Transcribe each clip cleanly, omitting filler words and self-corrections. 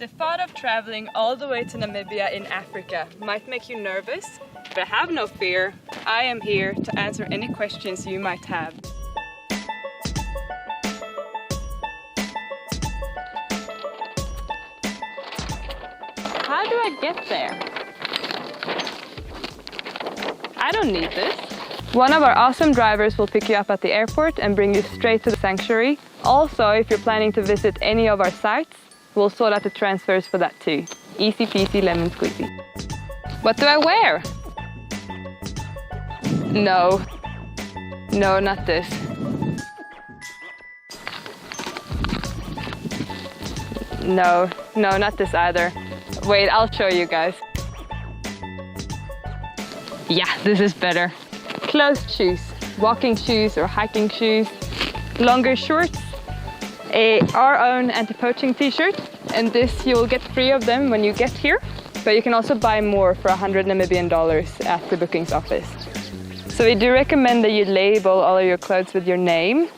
The thought of traveling all the way to Namibia in Africa might make you nervous, but have no fear. I am here to answer any questions you might have. How do I get there? I don't need this. One of our awesome drivers will pick you up at the airport and bring you straight to the sanctuary. Also, if you're planning to visit any of our sites, we'll sort out the transfers for that too. Easy peasy lemon squeezy. What do I wear? No, not this. No, not this either. Wait, I'll show you guys. Yeah, this is better. Closed shoes, walking shoes or hiking shoes, longer shorts, our own anti-poaching t-shirt, and this you will get 3 of them when you get here, but you can also buy more for 100 Namibian dollars at the bookings office. So we do recommend that you label all of your clothes with your name.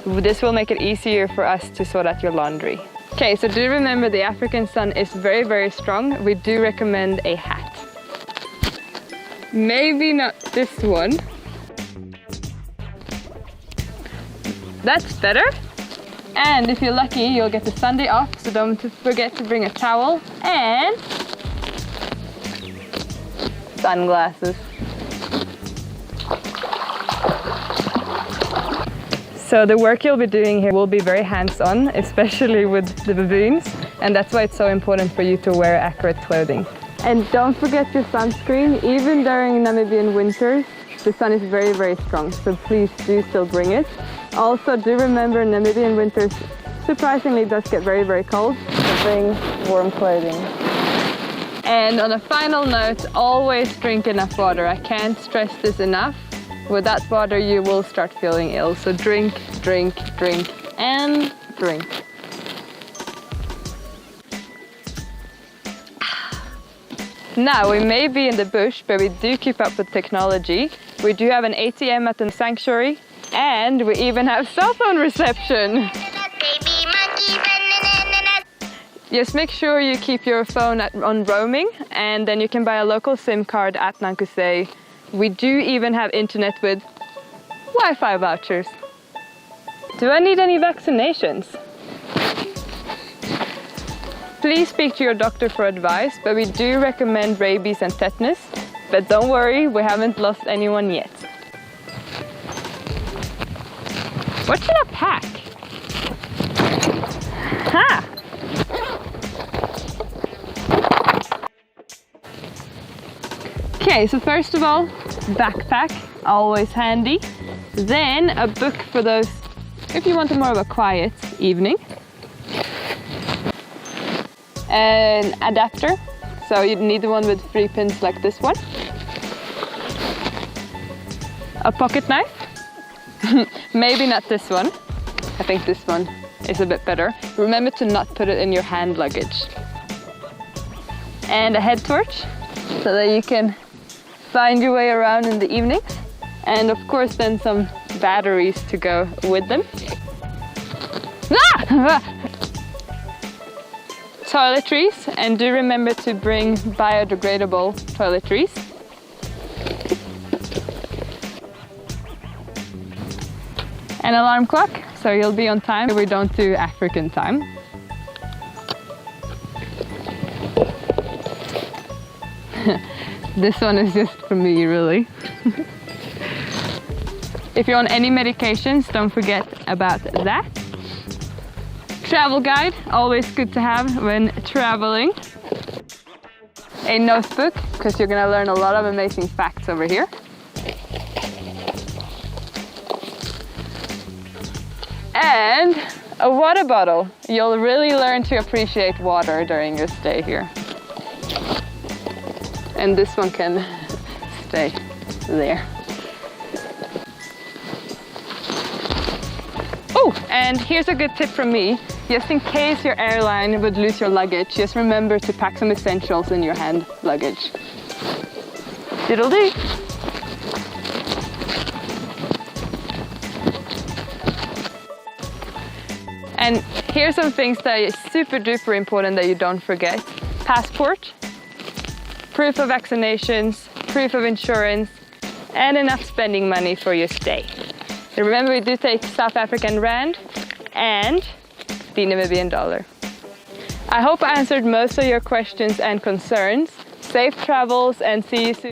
This will make it easier for us to sort out your laundry. Okay, so do remember the African sun is very, very strong. We do recommend a hat. Maybe not this one. That's better. And if you're lucky, you'll get the Sunday off, so don't forget to bring a towel and sunglasses. So the work you'll be doing here will be very hands-on, especially with the baboons, and that's why it's so important for you to wear accurate clothing. And don't forget your sunscreen. Even during Namibian winters, the sun is very, very strong, so please do still bring it. Also, do remember Namibian winters surprisingly does get very, very cold, so bring warm clothing. And on a final note, always drink enough water. I can't stress this enough. Without water, you will start feeling ill. So drink, drink, drink, and drink. Now, we may be in the bush, but we do keep up with technology. We do have an ATM at the sanctuary, and we even have cell phone reception. Just make sure you keep your phone on roaming, and then you can buy a local SIM card at Nankuse. We do even have internet with Wi-Fi vouchers. Do I need any vaccinations? Please speak to your doctor for advice, but we do recommend rabies and tetanus. But don't worry, we haven't lost anyone yet. What should I pack? Ha! Okay, so first of all, backpack, always handy. Then a book for those, if you want more of a quiet evening. An adapter, so you'd need the one with 3 pins like this one. A pocket knife, maybe not this one. I think this one is a bit better. Remember to not put it in your hand luggage. And a head torch, so that you can find your way around in the evenings. And of course then some batteries to go with them. Ah! Toiletries, and do remember to bring biodegradable toiletries. An alarm clock, so you'll be on time. We don't do African time. This one is just for me, really. If you're on any medications, don't forget about that. Travel guide, always good to have when traveling. A notebook, because you're gonna learn a lot of amazing facts over here. And a water bottle. You'll really learn to appreciate water during your stay here. And this one can stay there. Oh, and here's a good tip from me. Just in case your airline would lose your luggage, just remember to pack some essentials in your hand luggage. Diddle-dee. And here's some things that are super duper important that you don't forget. Passport, proof of vaccinations, proof of insurance, and enough spending money for your stay. And remember, we do take South African rand and the Namibian dollar. I hope I answered most of your questions and concerns. Safe travels and see you soon.